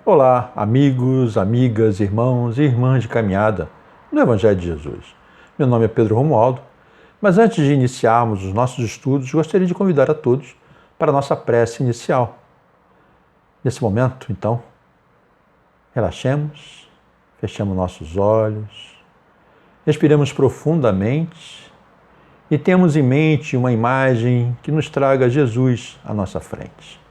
Olá, amigos, amigas, irmãos e irmãs de caminhada no Evangelho de Jesus. Meu nome é Pedro Romualdo, mas antes de iniciarmos os nossos estudos, gostaria de convidar a todos para a nossa prece inicial. Nesse momento, então, relaxemos, fechemos nossos olhos, respiremos profundamente e temos em mente uma imagem que nos traga Jesus à nossa frente.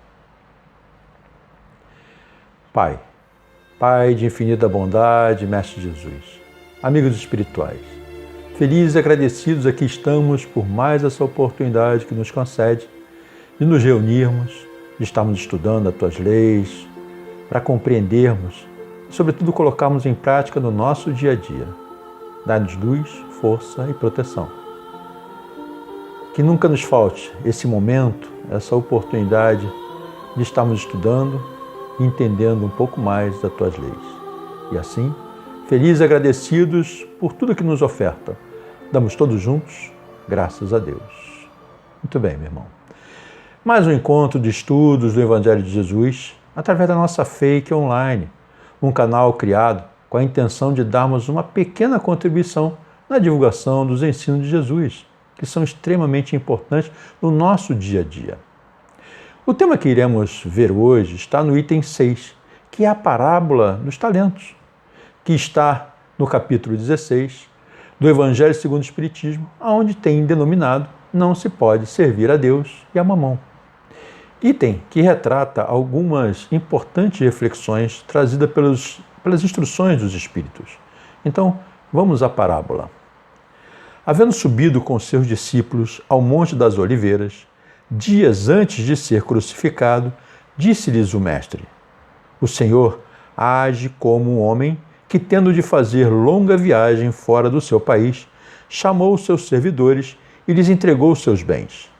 Pai de infinita bondade, Mestre Jesus, amigos espirituais, felizes e agradecidos aqui estamos por mais essa oportunidade que nos concede de nos reunirmos, de estarmos estudando as Tuas leis, para compreendermos e, sobretudo, colocarmos em prática no nosso dia a dia. Dá-nos luz, força e proteção. Que nunca nos falte esse momento, essa oportunidade de estarmos estudando, entendendo um pouco mais das Tuas leis. E assim, felizes e agradecidos por tudo que nos oferta, damos todos juntos, graças a Deus. Muito bem, meu irmão. Mais um encontro de estudos do Evangelho de Jesus, através da nossa Fake Online, um canal criado com a intenção de darmos uma pequena contribuição na divulgação dos ensinos de Jesus, que são extremamente importantes no nosso dia a dia. O tema que iremos ver hoje está no item 6, que é a parábola dos talentos, que está no capítulo 16 do Evangelho segundo o Espiritismo, onde tem denominado Não se pode servir a Deus e a Mamão. Item que retrata algumas importantes reflexões trazidas pelas instruções dos Espíritos. Então, vamos à parábola. Havendo subido com seus discípulos ao Monte das Oliveiras, dias antes de ser crucificado, disse-lhes o Mestre: O Senhor age como um homem que, tendo de fazer longa viagem fora do seu país, chamou os seus servidores e lhes entregou os seus bens.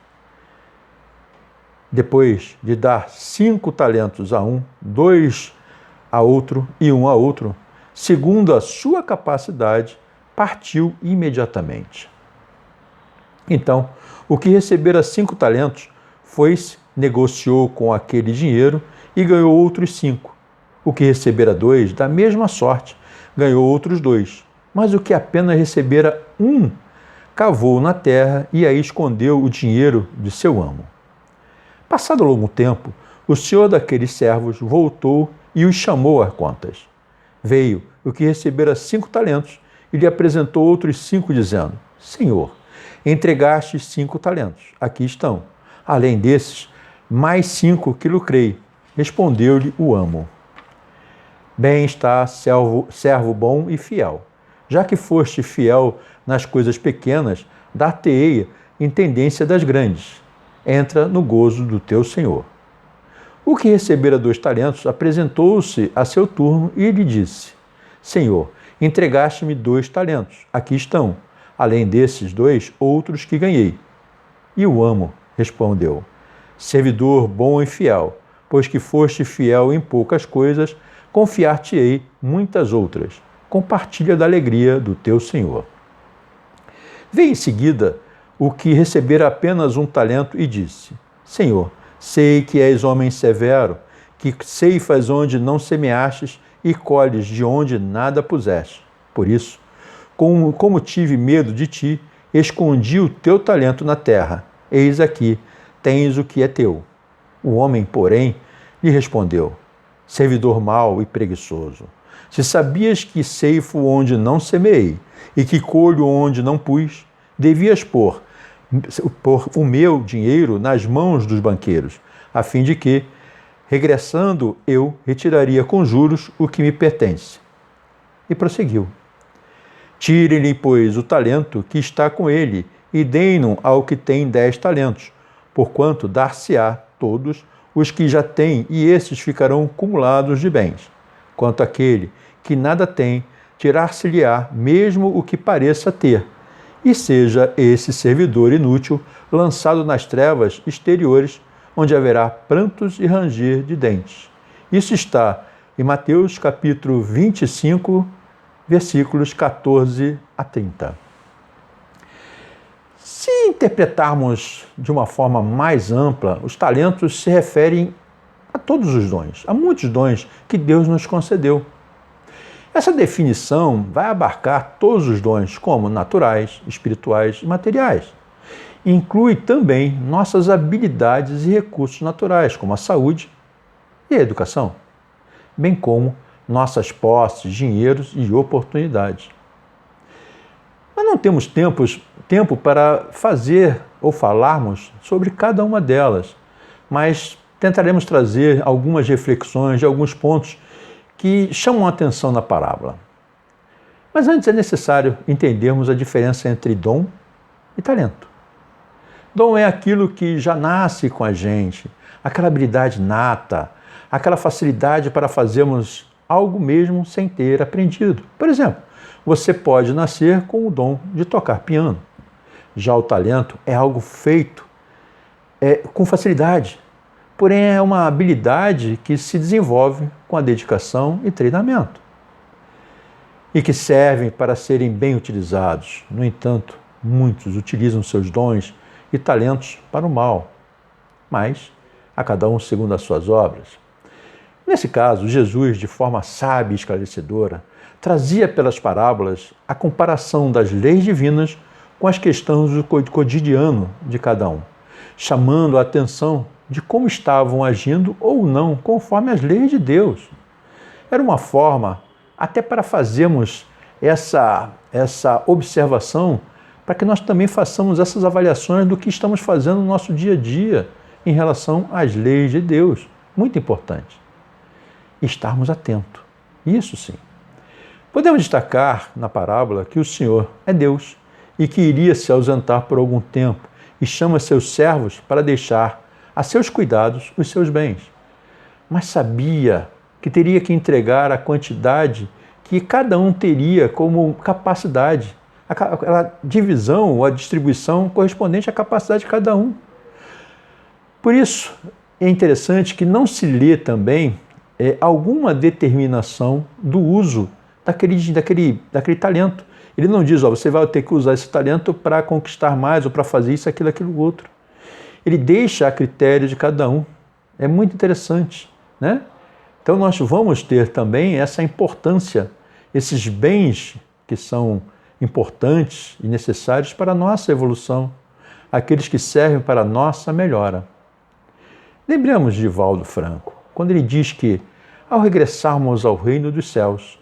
Depois de dar 5 talentos a um, 2 a outro e 1 a outro, segundo a sua capacidade, partiu imediatamente. Então, o que recebera 5 talentos foi-se, negociou com aquele dinheiro e ganhou outros 5. O que recebera 2, da mesma sorte, ganhou outros 2. Mas o que apenas recebera 1, cavou na terra e aí escondeu o dinheiro de seu amo. Passado longo tempo, o senhor daqueles servos voltou e os chamou a contas. Veio o que recebera 5 talentos e lhe apresentou outros 5, dizendo: Senhor, entregaste 5 talentos, aqui estão. Além desses, mais 5 que lucrei. Respondeu-lhe o amo: Bem está, servo bom e fiel. Já que foste fiel nas coisas pequenas, dar-te-ei intendência das grandes. Entra no gozo do teu senhor. O que recebera 2 talentos apresentou-se a seu turno e lhe disse: Senhor, entregaste-me 2 talentos, aqui estão. Além desses 2, outros que ganhei. E o amo respondeu: Servidor bom e fiel, pois que foste fiel em poucas coisas, confiar-te-ei muitas outras. Compartilha da alegria do teu senhor. Veio em seguida o que recebera apenas 1 talento e disse: Senhor, sei que és homem severo, que ceifas onde não semeastes e colhes de onde nada puseste. Por isso, como tive medo de ti, escondi o teu talento na terra. Eis aqui, tens o que é teu. O homem, porém, lhe respondeu: Servidor mau e preguiçoso, se sabias que ceifo onde não semeei e que colho onde não pus, devias pôr o meu dinheiro nas mãos dos banqueiros, a fim de que, regressando, eu retiraria com juros o que me pertence. E prosseguiu: Tirem-lhe, pois, o talento que está com ele e deem-no ao que tem 10 talentos, porquanto dar-se-á todos os que já têm, e esses ficarão cumulados de bens. Quanto àquele que nada tem, tirar-se-lhe-á mesmo o que pareça ter, e seja esse servidor inútil lançado nas trevas exteriores, onde haverá prantos e ranger de dentes. Isso está em Mateus capítulo 25, versículos 14 a 30. Se interpretarmos de uma forma mais ampla, os talentos se referem a todos os dons. Há muitos dons que Deus nos concedeu. Essa definição vai abarcar todos os dons, como naturais, espirituais e materiais. Inclui também nossas habilidades e recursos naturais, como a saúde e a educação, bem como nossas posses, dinheiros e oportunidades. Mas não temos tempo para fazer ou falarmos sobre cada uma delas, mas tentaremos trazer algumas reflexões de alguns pontos que chamam a atenção na parábola. Mas antes é necessário entendermos a diferença entre dom e talento. Dom é aquilo que já nasce com a gente, aquela habilidade nata, aquela facilidade para fazermos algo mesmo sem ter aprendido. Por exemplo, você pode nascer com o dom de tocar piano. Já o talento é algo feito com facilidade, porém é uma habilidade que se desenvolve com a dedicação e treinamento e que servem para serem bem utilizados. No entanto, muitos utilizam seus dons e talentos para o mal, mas a cada um segundo as suas obras. Nesse caso, Jesus, de forma sábia e esclarecedora, trazia pelas parábolas a comparação das leis divinas com as questões do cotidiano de cada um, chamando a atenção de como estavam agindo ou não conforme as leis de Deus. Era uma forma até para fazermos essa observação, para que nós também façamos essas avaliações do que estamos fazendo no nosso dia a dia em relação às leis de Deus. Muito importante. Estarmos atentos. Isso sim. Podemos destacar na parábola que o Senhor é Deus e que iria se ausentar por algum tempo e chama seus servos para deixar a seus cuidados os seus bens. Mas sabia que teria que entregar a quantidade que cada um teria como capacidade, a divisão ou a distribuição correspondente à capacidade de cada um. Por isso, é interessante que não se lê também alguma determinação do uso daquele talento. Ele não diz, você vai ter que usar esse talento para conquistar mais ou para fazer isso, aquilo, outro. Ele deixa a critério de cada um. É muito interessante, né? Então nós vamos ter também essa importância, esses bens que são importantes e necessários para a nossa evolução, aqueles que servem para a nossa melhora. Lembramos de Valdo Franco, quando ele diz que, ao regressarmos ao reino dos céus,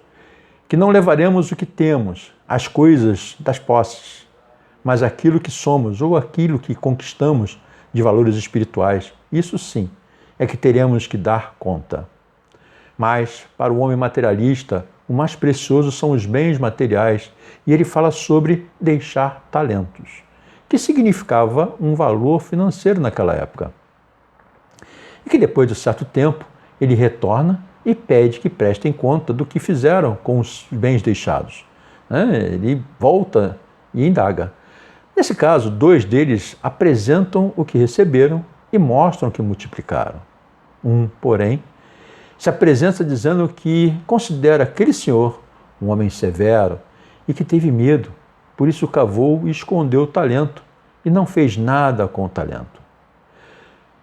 que não levaremos o que temos, as coisas das posses, mas aquilo que somos ou aquilo que conquistamos de valores espirituais. Isso sim é que teremos que dar conta. Mas, para o homem materialista, o mais precioso são os bens materiais, e ele fala sobre deixar talentos, que significava um valor financeiro naquela época. E que depois de certo tempo, ele retorna e pede que prestem conta do que fizeram com os bens deixados. Ele volta e indaga. Nesse caso, 2 deles apresentam o que receberam e mostram o que multiplicaram. Um, porém, se apresenta dizendo que considera aquele senhor um homem severo e que teve medo, por isso cavou e escondeu o talento e não fez nada com o talento.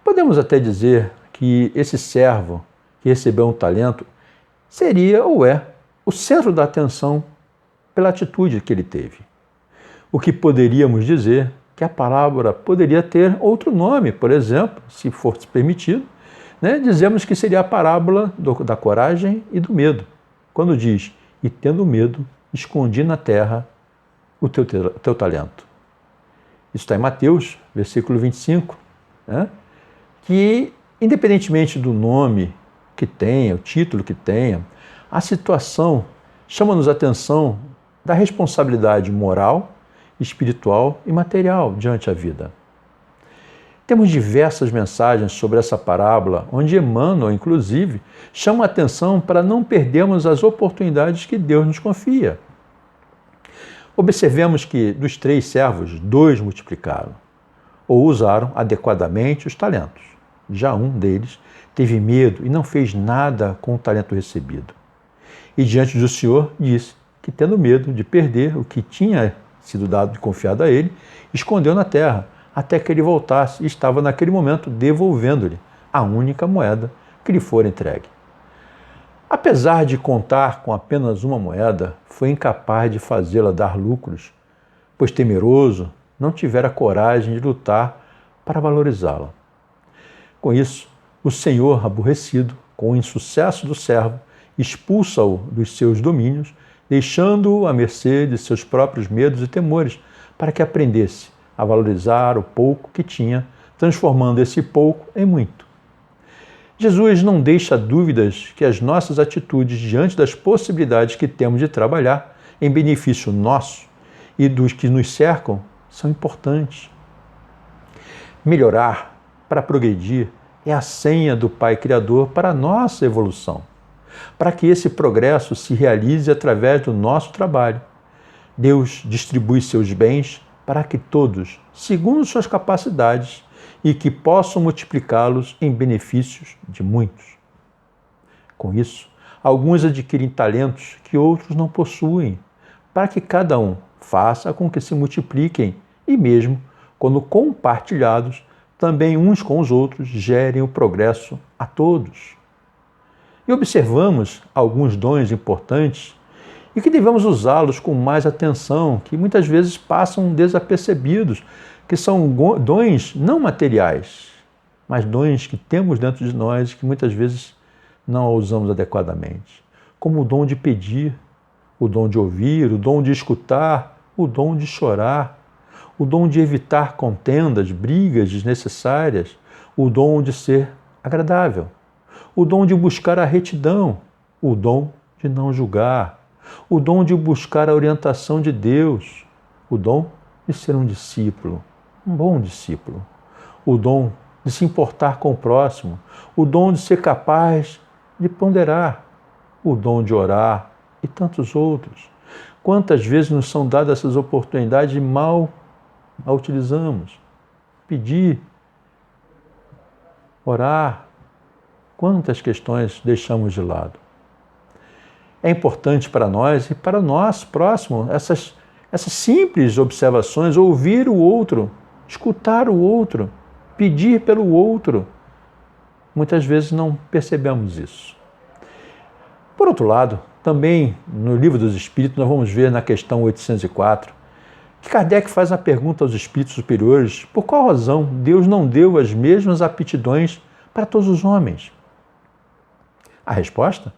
Podemos até dizer que esse servo que recebeu um talento seria ou é o centro da atenção pela atitude que ele teve. O que poderíamos dizer que a parábola poderia ter outro nome, por exemplo, se fosse permitido, dizemos que seria a parábola da coragem e do medo, quando diz, e tendo medo, escondi na terra o teu talento. Isso está em Mateus, versículo 25, que, independentemente do nome que tenha, o título que tenha, a situação chama-nos a atenção da responsabilidade moral, espiritual e material diante a vida. Temos diversas mensagens sobre essa parábola, onde Emmanuel, inclusive, chama a atenção para não perdermos as oportunidades que Deus nos confia. Observemos que dos 3 servos, 2 multiplicaram, ou usaram adequadamente os talentos. Já um deles teve medo e não fez nada com o talento recebido. E diante do Senhor disse que, tendo medo de perder o que tinha sido dado e confiado a ele, escondeu na terra, até que ele voltasse e estava naquele momento devolvendo-lhe a única moeda que lhe for entregue. Apesar de contar com apenas uma moeda, foi incapaz de fazê-la dar lucros, pois temeroso não tivera coragem de lutar para valorizá-la. Com isso, o senhor, aborrecido com o insucesso do servo, expulsa-o dos seus domínios, deixando-o à mercê de seus próprios medos e temores, para que aprendesse a valorizar o pouco que tinha, transformando esse pouco em muito. Jesus não deixa dúvidas que as nossas atitudes diante das possibilidades que temos de trabalhar em benefício nosso e dos que nos cercam são importantes. Melhorar para progredir é a senha do Pai Criador para a nossa evolução, para que esse progresso se realize através do nosso trabalho. Deus distribui seus bens para que todos, segundo suas capacidades, e que possam multiplicá-los em benefícios de muitos. Com isso, alguns adquirem talentos que outros não possuem, para que cada um faça com que se multipliquem e mesmo, quando compartilhados, também uns com os outros gerem o progresso a todos. E observamos alguns dons importantes e que devemos usá-los com mais atenção, que muitas vezes passam desapercebidos, que são dons não materiais, mas dons que temos dentro de nós e que muitas vezes não usamos adequadamente, como o dom de pedir, o dom de ouvir, o dom de escutar, o dom de chorar, o dom de evitar contendas, brigas desnecessárias, o dom de ser agradável, o dom de buscar a retidão, o dom de não julgar, o dom de buscar a orientação de Deus, o dom de ser um discípulo, um bom discípulo, o dom de se importar com o próximo, o dom de ser capaz de ponderar, o dom de orar e tantos outros. Quantas vezes nos são dadas essas oportunidades e mal a utilizamos? Pedir, orar, quantas questões deixamos de lado? É importante para nós e para o nosso próximo essas simples observações, ouvir o outro, escutar o outro, pedir pelo outro. Muitas vezes não percebemos isso. Por outro lado, também no Livro dos Espíritos, nós vamos ver na questão 804, que Kardec faz uma pergunta aos espíritos superiores: por qual razão Deus não deu as mesmas aptidões para todos os homens? A resposta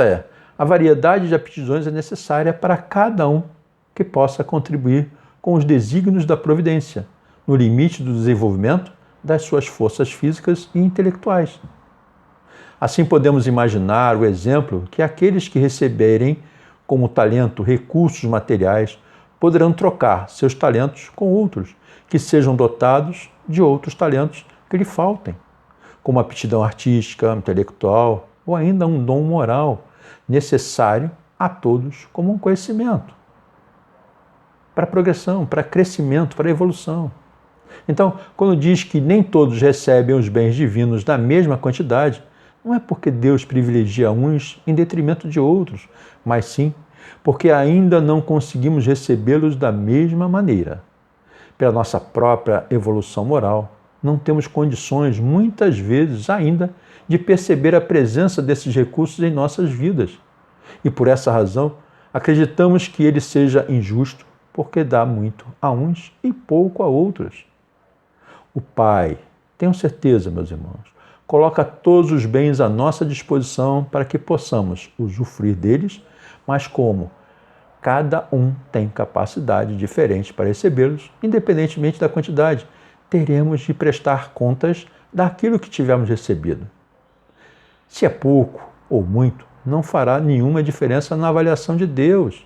é: a variedade de aptidões é necessária para cada um que possa contribuir com os desígnios da providência, no limite do desenvolvimento das suas forças físicas e intelectuais. Assim podemos imaginar o exemplo que aqueles que receberem como talento recursos materiais poderão trocar seus talentos com outros, que sejam dotados de outros talentos que lhe faltem, como aptidão artística, intelectual ou ainda um dom moral, necessário a todos como um conhecimento, para progressão, para crescimento, para evolução. Então, quando diz que nem todos recebem os bens divinos na mesma quantidade, não é porque Deus privilegia uns em detrimento de outros, mas sim porque ainda não conseguimos recebê-los da mesma maneira. Pela nossa própria evolução moral, não temos condições, muitas vezes ainda, de perceber a presença desses recursos em nossas vidas. E por essa razão, acreditamos que ele seja injusto, porque dá muito a uns e pouco a outros. O Pai, tenho certeza, meus irmãos, coloca todos os bens à nossa disposição para que possamos usufruir deles, mas como cada um tem capacidade diferente para recebê-los, independentemente da quantidade, teremos de prestar contas daquilo que tivermos recebido. Se é pouco ou muito, não fará nenhuma diferença na avaliação de Deus.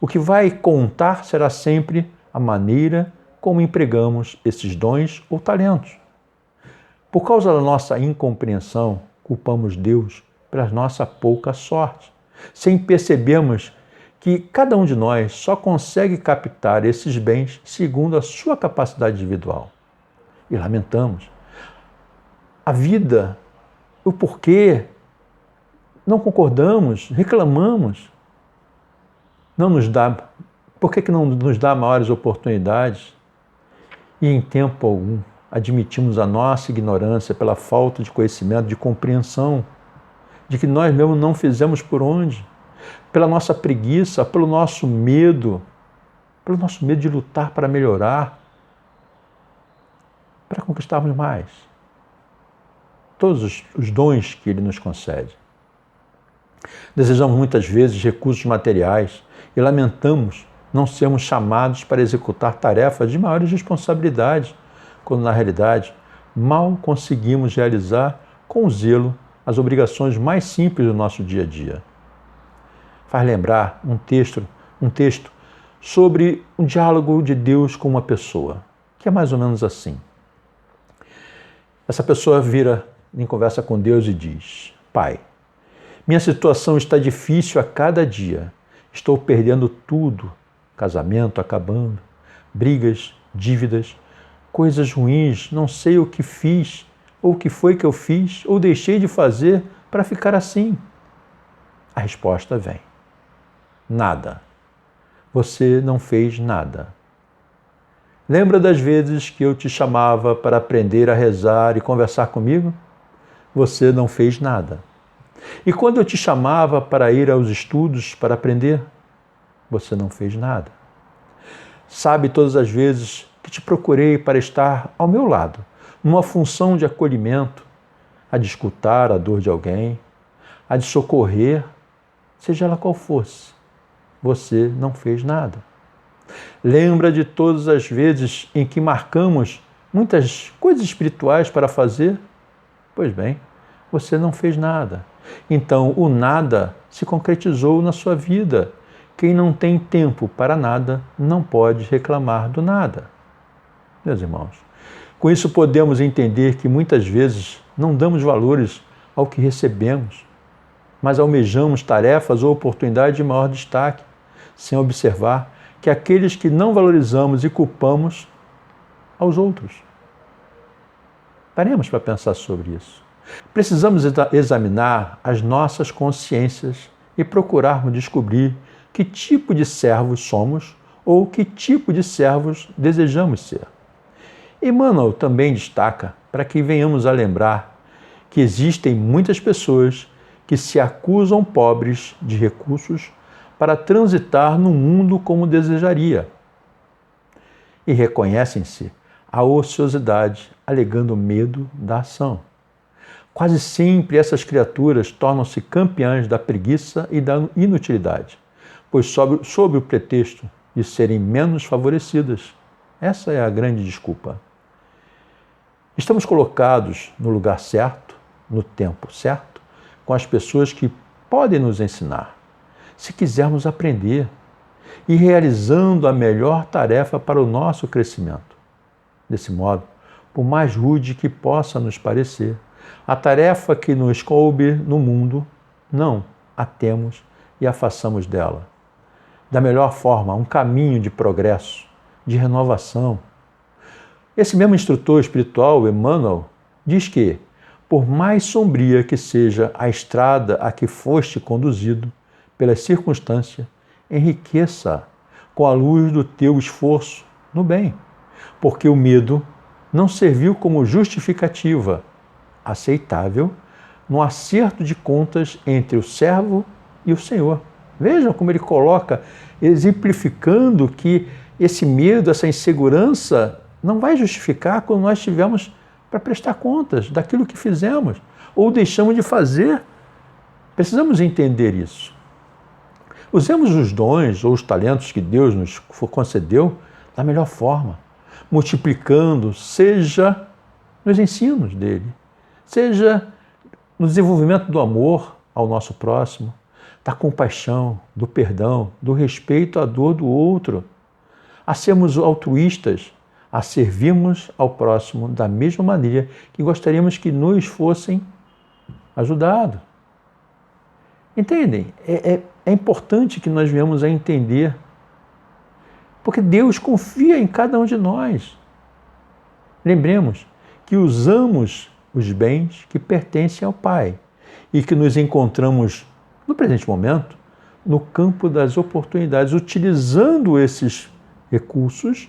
O que vai contar será sempre a maneira como empregamos esses dons ou talentos. Por causa da nossa incompreensão, culpamos Deus pela nossa pouca sorte, sem percebermos que cada um de nós só consegue captar esses bens segundo a sua capacidade individual. E lamentamos. A vida, o porquê, não concordamos, reclamamos. Por que não nos dá maiores oportunidades? E em tempo algum admitimos a nossa ignorância pela falta de conhecimento, de compreensão, de que nós mesmos não fizemos por onde, pela nossa preguiça, pelo nosso medo de lutar para melhorar, para conquistarmos mais todos os dons que Ele nos concede. Desejamos muitas vezes recursos materiais e lamentamos não sermos chamados para executar tarefas de maiores responsabilidades, quando na realidade mal conseguimos realizar com zelo as obrigações mais simples do nosso dia a dia. Faz lembrar um texto sobre um diálogo de Deus com uma pessoa, que é mais ou menos assim. Essa pessoa vira em conversa com Deus e diz: Pai, minha situação está difícil a cada dia. Estou perdendo tudo. Casamento acabando, brigas, dívidas, coisas ruins, não sei o que fiz, ou o que foi que eu fiz, ou deixei de fazer para ficar assim. A resposta vem: nada. Você não fez nada. Lembra das vezes que eu te chamava para aprender a rezar e conversar comigo? Você não fez nada. E quando eu te chamava para ir aos estudos para aprender? Você não fez nada. Sabe todas as vezes que te procurei para estar ao meu lado, numa função de acolhimento, a de escutar a dor de alguém, a de socorrer, seja ela qual fosse. Você não fez nada. Lembra de todas as vezes em que marcamos muitas coisas espirituais para fazer? Pois bem, você não fez nada. Então, o nada se concretizou na sua vida. Quem não tem tempo para nada não pode reclamar do nada. Meus irmãos, com isso podemos entender que muitas vezes não damos valores ao que recebemos, mas almejamos tarefas ou oportunidades de maior destaque, sem observar que aqueles que não valorizamos e culpamos aos outros. Paremos para pensar sobre isso. Precisamos examinar as nossas consciências e procurarmos descobrir que tipo de servos somos ou que tipo de servos desejamos ser. Emmanuel também destaca para que venhamos a lembrar que existem muitas pessoas que se acusam pobres de recursos para transitar no mundo como desejaria e reconhecem-se a ociosidade, alegando medo da ação. Quase sempre essas criaturas tornam-se campeãs da preguiça e da inutilidade, pois sob o pretexto de serem menos favorecidas. Essa é a grande desculpa. Estamos colocados no lugar certo, no tempo certo, com as pessoas que podem nos ensinar, se quisermos aprender, e realizando a melhor tarefa para o nosso crescimento. Desse modo, por mais rude que possa nos parecer, a tarefa que nos coube no mundo, não a temos e a façamos dela. Da melhor forma, um caminho de progresso, de renovação. Esse mesmo instrutor espiritual, Emmanuel, diz que, por mais sombria que seja a estrada a que foste conduzido pelas circunstâncias, enriqueça com a luz do teu esforço no bem, porque o medo não serviu como justificativa aceitável no acerto de contas entre o servo e o Senhor. Vejam como ele coloca, exemplificando que esse medo, essa insegurança não vai justificar quando nós estivermos para prestar contas daquilo que fizemos ou deixamos de fazer. Precisamos entender isso. Usemos os dons ou os talentos que Deus nos concedeu da melhor forma, multiplicando, seja nos ensinos dele, seja no desenvolvimento do amor ao nosso próximo, da compaixão, do perdão, do respeito à dor do outro, a sermos altruístas, a servirmos ao próximo da mesma maneira que gostaríamos que nos fossem ajudados. Entendem? É importante que nós venhamos a entender, porque Deus confia em cada um de nós. Lembremos que usamos os bens que pertencem ao Pai e que nos encontramos, no presente momento, no campo das oportunidades, utilizando esses recursos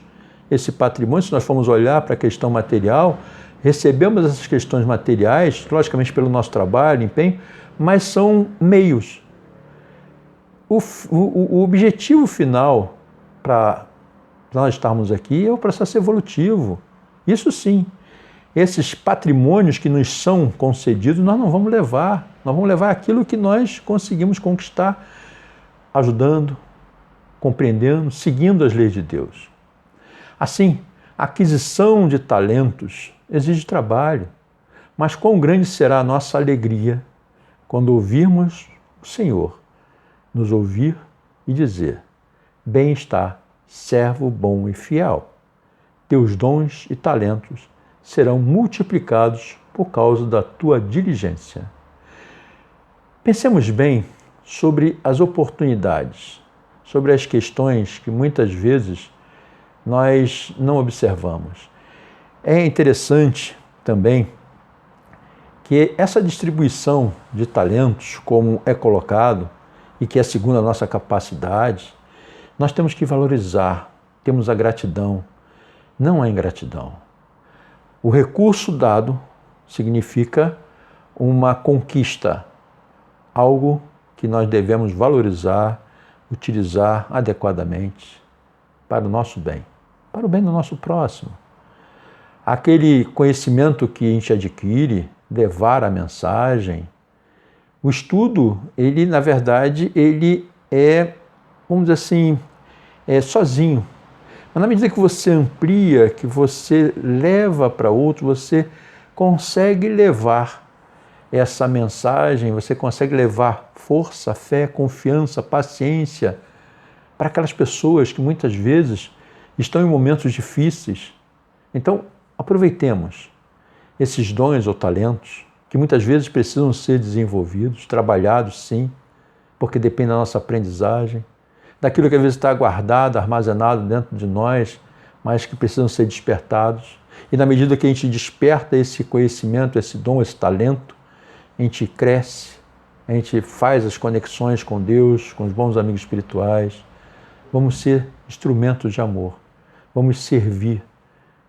esse patrimônio, se nós formos olhar para a questão material, recebemos essas questões materiais, logicamente pelo nosso trabalho, empenho, mas são meios. O objetivo final para nós estarmos aqui é o processo evolutivo. Isso sim. Esses patrimônios que nos são concedidos, nós não vamos levar. Nós vamos levar aquilo que nós conseguimos conquistar, ajudando, compreendendo, seguindo as leis de Deus. Assim, a aquisição de talentos exige trabalho, mas quão grande será a nossa alegria quando ouvirmos o Senhor nos ouvir e dizer: bem está, servo bom e fiel. Teus dons e talentos serão multiplicados por causa da tua diligência. Pensemos bem sobre as oportunidades, sobre as questões que muitas vezes nós não observamos. É interessante também que essa distribuição de talentos, como é colocado, e que é segundo a nossa capacidade, nós temos que valorizar, temos a gratidão, não a ingratidão. O recurso dado significa uma conquista, algo que nós devemos valorizar, utilizar adequadamente para o nosso bem, para o bem do nosso próximo. Aquele conhecimento que a gente adquire, levar a mensagem, o estudo, ele na verdade, ele é, vamos dizer assim, sozinho. Mas na medida que você amplia, que você leva para outro, você consegue levar essa mensagem, você consegue levar força, fé, confiança, paciência para aquelas pessoas que muitas vezes estão em momentos difíceis. Então, aproveitemos esses dons ou talentos que muitas vezes precisam ser desenvolvidos, trabalhados sim, porque depende da nossa aprendizagem, daquilo que às vezes está guardado, armazenado dentro de nós, mas que precisam ser despertados. E na medida que a gente desperta esse conhecimento, esse dom, esse talento, a gente cresce, a gente faz as conexões com Deus, com os bons amigos espirituais. Vamos ser instrumentos de amor, vamos servir,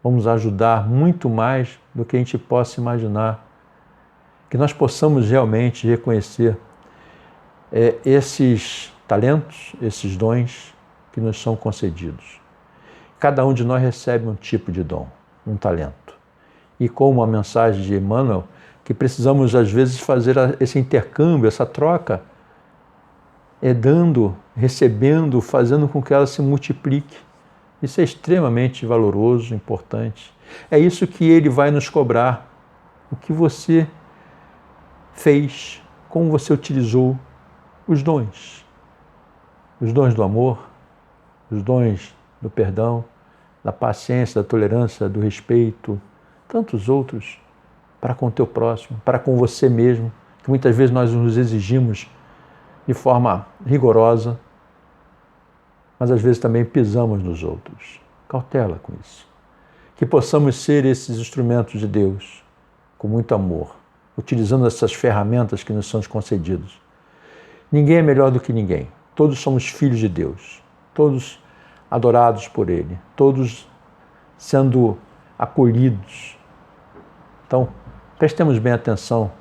vamos ajudar muito mais do que a gente possa imaginar. Que nós possamos realmente reconhecer esses talentos, esses dons que nos são concedidos. Cada um de nós recebe um tipo de dom, um talento. E como a mensagem de Emmanuel, que precisamos às vezes fazer esse intercâmbio, essa troca, dando, recebendo, fazendo com que ela se multiplique. Isso é extremamente valoroso, importante. É isso que ele vai nos cobrar. O que você fez, como você utilizou os dons. Os dons do amor, os dons do perdão, da paciência, da tolerância, do respeito, tantos outros, para com o teu próximo, para com você mesmo, que muitas vezes nós nos exigimos de forma rigorosa, mas às vezes também pisamos nos outros. Cautela com isso. Que possamos ser esses instrumentos de Deus, com muito amor, utilizando essas ferramentas que nos são concedidas. Ninguém é melhor do que ninguém. Todos somos filhos de Deus, todos adorados por Ele, todos sendo acolhidos. Então, prestemos bem atenção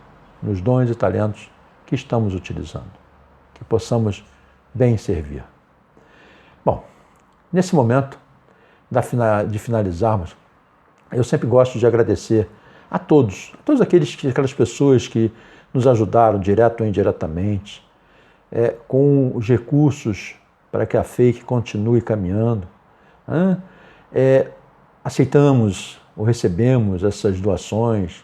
nos dons e talentos que estamos utilizando, que possamos bem servir. Bom, nesse momento de finalizarmos, eu sempre gosto de agradecer a todas aquelas pessoas que nos ajudaram, direto ou indiretamente, com os recursos para que a FEIC continue caminhando. Aceitamos ou recebemos essas doações,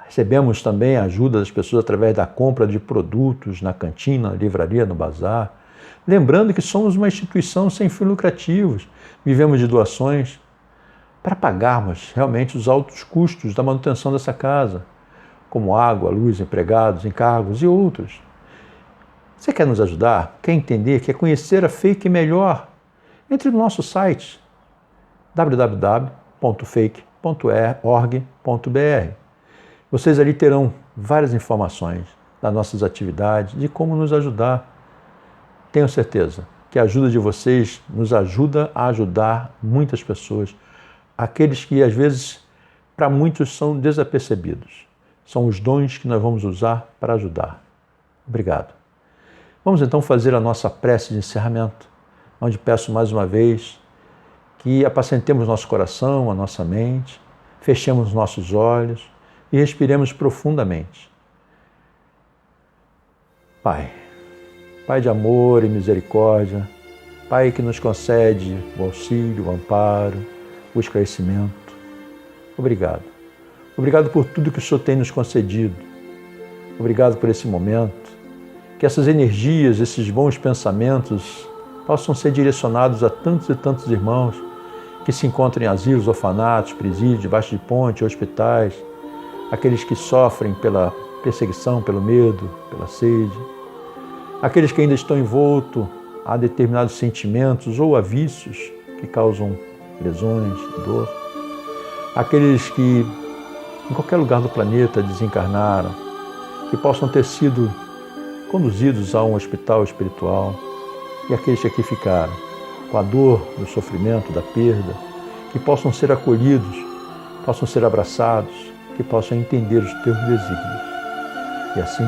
recebemos também a ajuda das pessoas através da compra de produtos na cantina, na livraria, no bazar. Lembrando que somos uma instituição sem fins lucrativos, vivemos de doações para pagarmos realmente os altos custos da manutenção dessa casa, como água, luz, empregados, encargos e outros. Você quer nos ajudar? Quer entender? Quer conhecer a FEIC melhor? Entre no nosso site www.feic.org.br. Vocês ali terão várias informações das nossas atividades, de como nos ajudar. Tenho certeza que a ajuda de vocês nos ajuda a ajudar muitas pessoas, aqueles que às vezes para muitos são desapercebidos. São os dons que nós vamos usar para ajudar. Obrigado. Vamos então fazer a nossa prece de encerramento, onde peço mais uma vez que apacentemos nosso coração, a nossa mente, fechemos nossos olhos e respiremos profundamente. Pai, Pai de amor e misericórdia, Pai que nos concede o auxílio, o amparo, o esclarecimento. Obrigado. Obrigado por tudo que o Senhor tem nos concedido. Obrigado por esse momento. Que essas energias, esses bons pensamentos possam ser direcionados a tantos e tantos irmãos que se encontram em asilos, orfanatos, presídios, debaixo de ponte, hospitais, aqueles que sofrem pela perseguição, pelo medo, pela sede, aqueles que ainda estão envoltos a determinados sentimentos ou a vícios que causam lesões, dor, aqueles que em qualquer lugar do planeta desencarnaram, que possam ter sido conduzidos a um hospital espiritual, e aqueles que aqui ficaram, com a dor do sofrimento, da perda, que possam ser acolhidos, possam ser abraçados, que possam entender os teus desígnios. E assim,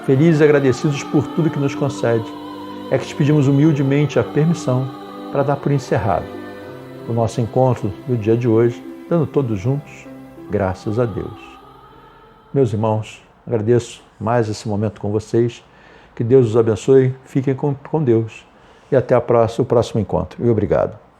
felizes e agradecidos por tudo que nos concede, é que te pedimos humildemente a permissão para dar por encerrado o nosso encontro do dia de hoje, dando todos juntos graças a Deus. Meus irmãos, agradeço mais esse momento com vocês. Que Deus os abençoe, fiquem com Deus e até o próximo encontro. E obrigado.